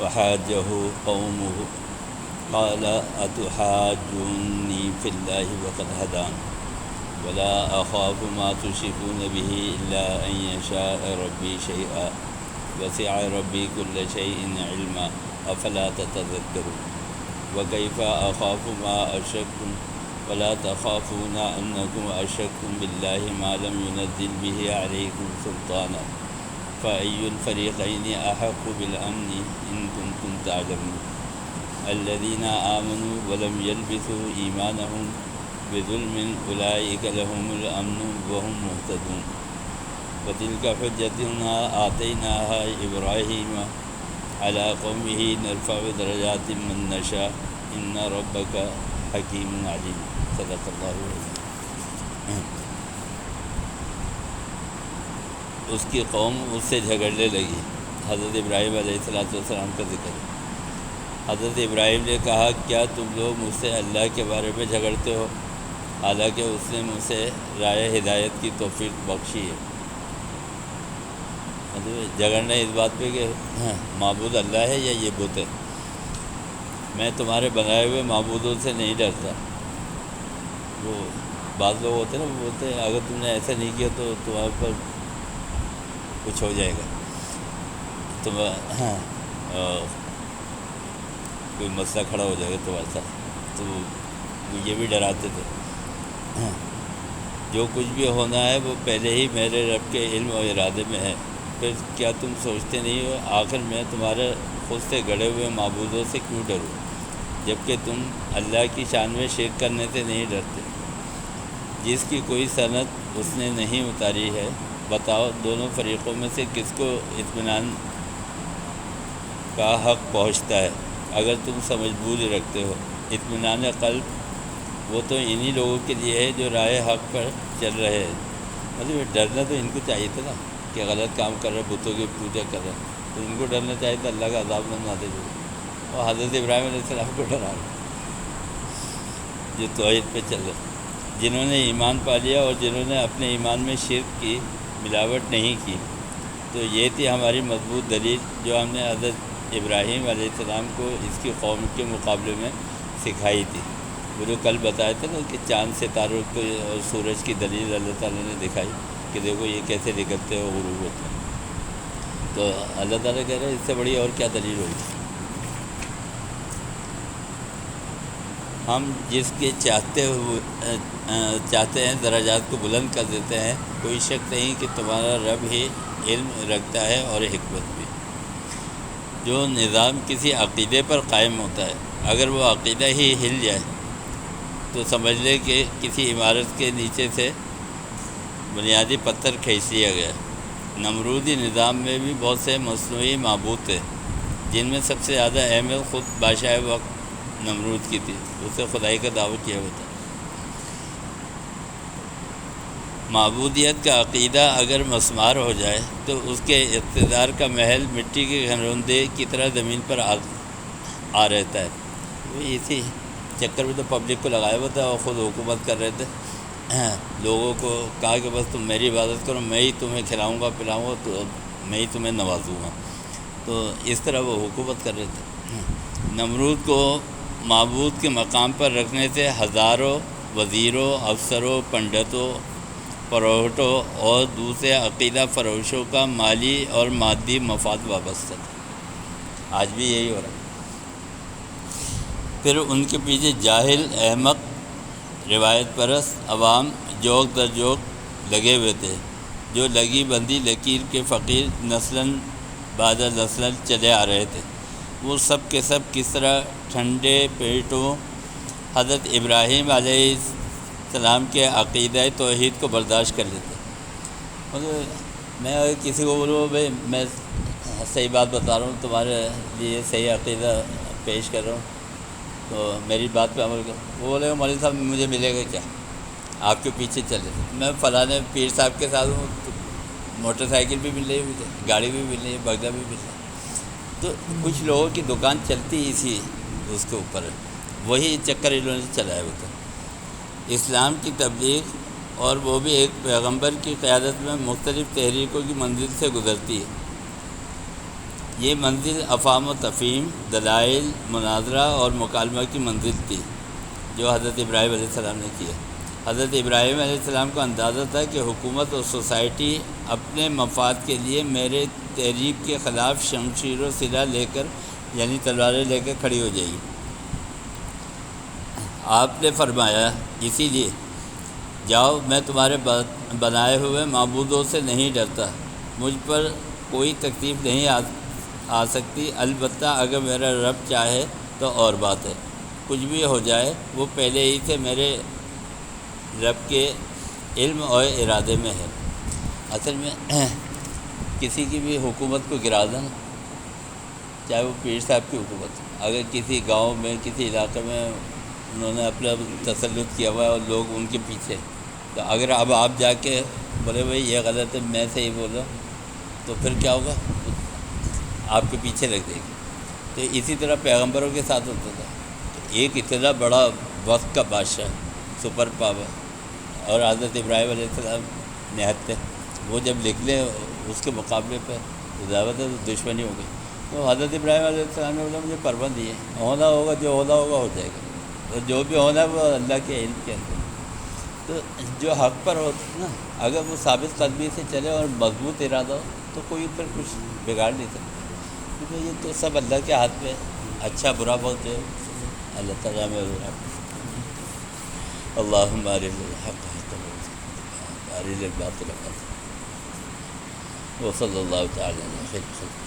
وحاجه قومه قال أتحاجوني في الله وقد هدان ولا أخاف ما تشركون به إلا أن يشاء ربي شيئا وسع ربي كل شيء علما أفلا تتذكرون وكيف أخاف ما أشركتم ولا تخافون أنكم أشركتم بالله ما لم ينزل به عليكم سلطانا فأي الفريقين أحق بالأمن إن كنتم تعلمون الذين آمنوا ولم يلبسوا إيمانهم بظلم أولئك لهم الأمن وهم مهتدون وتلك حجتنا آتيناها إبراهيم على قومه نرفع درجات من نشاء إن ربك حكيم عليم صدق اللہ العظیم۔ اس کی قوم اس سے جھگڑنے لگی۔ حضرت ابراہیم علیہ السلام کا ذکر ہے۔ حضرت ابراہیم نے کہا کیا تم لوگ مجھ سے اللہ کے بارے میں جھگڑتے ہو حالانکہ اس نے مجھ سے رائے ہدایت کی توفیق بخشی ہے۔ جھگڑنا اس بات پہ کہ معبود اللہ ہے یا یہ بت ہے۔ میں تمہارے بنائے ہوئے معبودوں سے نہیں ڈرتا۔ وہ بعض لوگ ہوتے ہیں نا، وہ بولتے ہیں اگر تم نے ایسا نہیں کیا تو تمہارے پر کچھ ہو جائے گا، تم کوئی مسئلہ کھڑا ہو جائے گا تمہارے ساتھ، تو وہ یہ بھی ڈراتے تھے۔ جو کچھ بھی ہونا ہے وہ پہلے ہی میرے رب کے علم و ارادے میں ہے، پھر کیا تم سوچتے نہیں ہو آخر میں تمہارے خود سے گڑے ہوئے معبودوں سے کیوں ڈروں جبکہ تم اللہ کی شان میں شرک کرنے سے نہیں ڈرتے۔ جس کی کوئی سند اس نے نہیں اتاری ہے، بتاؤ دونوں فریقوں میں سے کس کو اطمینان کا حق پہنچتا ہے اگر تم سمجھ بوجھ رکھتے ہو۔ اطمینان قلب وہ تو انہی لوگوں کے لیے ہے جو راہ حق پر چل رہے ہیں۔ مطلب ڈرنا تو ان کو چاہیے تھا نا کہ غلط کام کر رہے، بتوں کی پوجا کر رہے، تو ان کو ڈرنا چاہیے تھا اللہ کا عذاب نہ دے جو، اور حضرت ابراہیم علیہ السلام کو ڈرا جو توحید پہ چل رہے، جنہوں نے ایمان پا لیا اور جنہوں نے اپنے ایمان میں شرک کی، ملاوٹ نہیں کی، تو یہ تھی ہماری مضبوط دلیل جو ہم نے حضرت ابراہیم علیہ السلام کو اس کی قوم کے مقابلے میں سکھائی تھی۔ وہ جو کل بتایا تھا نا کہ چاند ستاروں کو اور سورج کی دلیل اللہ تعالیٰ نے دکھائی کہ دیکھو یہ کیسے نکلتے ہیں غروب ہوتے ہیں، تو اللہ تعالیٰ کہہ رہے ہیں اس سے بڑی اور کیا دلیل ہوگی۔ ہم جس کے چاہتے ہیں درجات کو بلند کر دیتے ہیں، کوئی شک نہیں کہ تمہارا رب ہی علم رکھتا ہے اور حکمت بھی۔ جو نظام کسی عقیدے پر قائم ہوتا ہے اگر وہ عقیدہ ہی ہل جائے تو سمجھ لے کہ کسی عمارت کے نیچے سے بنیادی پتھر کھینچ لیا گیا۔ نمرودی نظام میں بھی بہت سے مصنوعی معبود تھے جن میں سب سے زیادہ اہمیت خود بادشاہ وقت نمرود کی تھی، اس سے خدائی کا دعویٰ کیا ہوتا۔ معبودیت کا عقیدہ اگر مسمار ہو جائے تو اس کے اقتدار کا محل مٹی کے گھروندے کی طرح زمین پر آ رہتا ہے۔ وہ اسی چکر میں تو پبلک کو لگایا ہوا تھا اور خود حکومت کر رہے تھے، لوگوں کو کہا کہ بس تم میری عبادت کرو، میں ہی تمہیں کھلاؤں گا پلاؤں گا، تو میں ہی تمہیں نوازوں گا، تو اس طرح وہ حکومت کر رہے تھے۔ نمرود کو معبود کے مقام پر رکھنے سے ہزاروں وزیروں، افسروں، پنڈتوں، پروہتوں اور دوسرے عقیدہ فروشوں کا مالی اور مادی مفاد وابستہ تھا۔ آج بھی یہی ہو رہا ہے۔ پھر ان کے پیچھے جاہل، احمق، روایت پرست عوام جوک در جوک لگے ہوئے تھے، جو لگی بندی لکیر کے فقیر نسلاً بعد نسلاً چلے آ رہے تھے۔ وہ سب کے سب کس طرح ٹھنڈے پیٹوں حضرت ابراہیم علیہ السلام کے عقیدہ توحید کو برداشت کر لیتے۔ مطلب میں اگر کسی کو بولوں بھائی میں صحیح بات بتا رہا ہوں، تمہارے لیے صحیح عقیدہ پیش کر رہا ہوں، تو میری بات پہ عمل کرو، وہ بولے گا مولوی صاحب مجھے ملے گا کیا، آپ کے پیچھے چلے، میں فلاں پیر صاحب کے ساتھ ہوں، موٹر سائیکل بھی مل رہی ہے مجھے، گاڑی بھی مل رہی ہے، بگلہ بھی مل رہا ہے۔ تو کچھ لوگوں کی دکان چلتی اسی اس کے اوپر ہے، وہی چکر انہوں نے چلایا ہوتا ہے۔ اسلام کی تبلیغ اور وہ بھی ایک پیغمبر کی قیادت میں مختلف تحریکوں کی منزل سے گزرتی ہے۔ یہ منزل افہام و تفہیم، دلائل، مناظرہ اور مکالمہ کی منزل تھی جو حضرت ابراہیم علیہ السلام نے کی ہے۔ حضرت ابراہیم علیہ السلام کو اندازہ تھا کہ حکومت اور سوسائٹی اپنے مفاد کے لیے میرے تحریک کے خلاف شمشیر و سلاح لے کر یعنی تلواریں لے کر کھڑی ہو جائے گی۔ آپ نے فرمایا اسی لیے جاؤ، میں تمہارے بنائے ہوئے معبودوں سے نہیں ڈرتا، مجھ پر کوئی تکلیف نہیں آ سکتی، البتہ اگر میرا رب چاہے تو اور بات ہے، کچھ بھی ہو جائے وہ پہلے ہی سے میرے رب کے علم اور ارادے میں ہے۔ اصل میں کسی کی بھی حکومت کو گرا دینا، چاہے وہ پیر صاحب کی حکومت، اگر کسی گاؤں میں کسی علاقے میں انہوں نے اپنا تسلط کیا ہوا ہے اور لوگ ان کے پیچھے، تو اگر اب آپ جا کے بولے بھائی یہ غلط ہے میں صحیح بولا تو پھر کیا ہوگا؟ آپ کے پیچھے لگ جائے گی۔ تو اسی طرح پیغمبروں کے ساتھ ہوتا تھا، ایک اتنا بڑا وقت کا بادشاہ، سپر پاور، اور حضرت ابراہیم علیہ السلام نہایت تھے، وہ جب نکلے اس کے مقابلے پہ ظاہر ہے تو دشمنی ہو گئی۔ تو حضرت ابراہیم علیہ السلام نے بولا مجھے پرواہ نہیں ہے، ہونا ہوگا جو ہونا ہوگا ہو جائے گا، اور جو بھی ہونا ہے وہ اللہ کے علم کے اندر۔ تو جو حق پر ہو نا، اگر وہ ثابت قدمی سے چلے اور مضبوط ارادہ ہو تو کوئی پھر کچھ بگاڑ نہیں سکتا، کیونکہ یہ تو سب اللہ کے ہاتھ میں، اچھا برا وقت جو ہے اللہ تعالیٰ میں ہو رہا ہے۔ اللہم ارنا الحق حقا وارنا الباطل باطلا، وصلی اللہ تعالیٰ علیہ وسلم۔